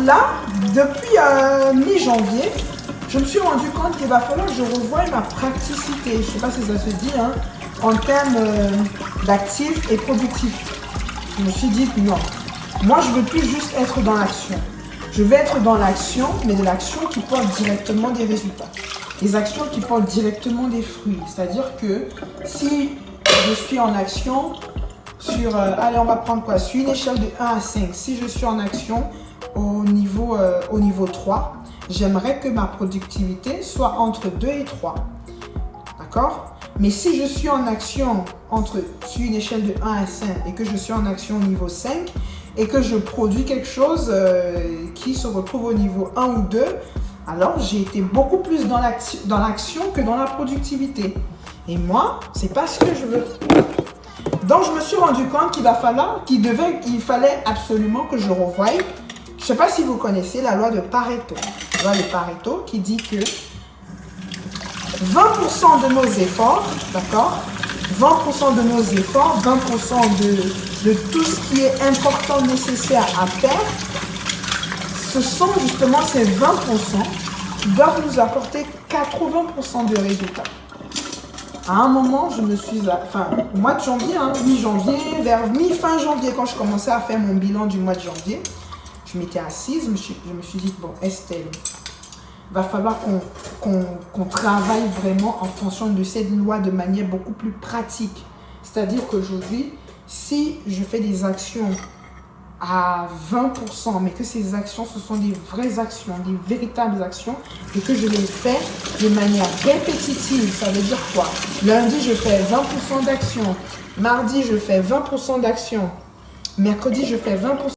là, depuis mi-janvier, je me suis rendu compte qu'il va falloir que je revoie ma praticité. Je ne sais pas si ça se dit, hein, en termes d'actif et productif. Je me suis dit non. Moi, je ne veux plus juste être dans l'action. Je vais être dans l'action, mais de l'action qui porte directement des résultats. Les actions qui portent directement des fruits. C'est-à-dire que si je suis en action sur, allez, on va prendre quoi? Sur une échelle de 1 à 5. Si je suis en action au niveau 3, j'aimerais que ma productivité soit entre 2 et 3. D'accord? Mais si je suis en action sur une échelle de 1 à 5 et que je suis en action au niveau 5 et que je produis quelque chose qui se retrouve au niveau 1 ou 2, alors j'ai été beaucoup plus dans l'action que dans la productivité. Et moi, c'est pas ce que je veux. Donc je me suis rendu compte qu'il fallait absolument que je revoie. Je ne sais pas si vous connaissez la loi de Pareto. La loi de Pareto qui dit que 20% de nos efforts, d'accord, 20% de nos efforts, 20% de tout ce qui est important, nécessaire à faire, ce sont justement ces 20% qui doivent nous apporter 80% de résultats. À un moment, je me suis, au mois de janvier, hein, mi-janvier, vers mi-fin janvier, quand je commençais à faire mon bilan du mois de janvier, je m'étais assise, je me suis dit, bon, Estelle, il va falloir qu'on travaille vraiment en fonction de cette loi de manière beaucoup plus pratique. C'est-à-dire qu'aujourd'hui, si je fais des actions à 20%, mais que ces actions, ce sont des vraies actions, des véritables actions, et que je les fais de manière répétitive, ça veut dire quoi? Lundi, je fais 20% d'actions. Mardi, je fais 20% d'actions. Mercredi, je fais 20%.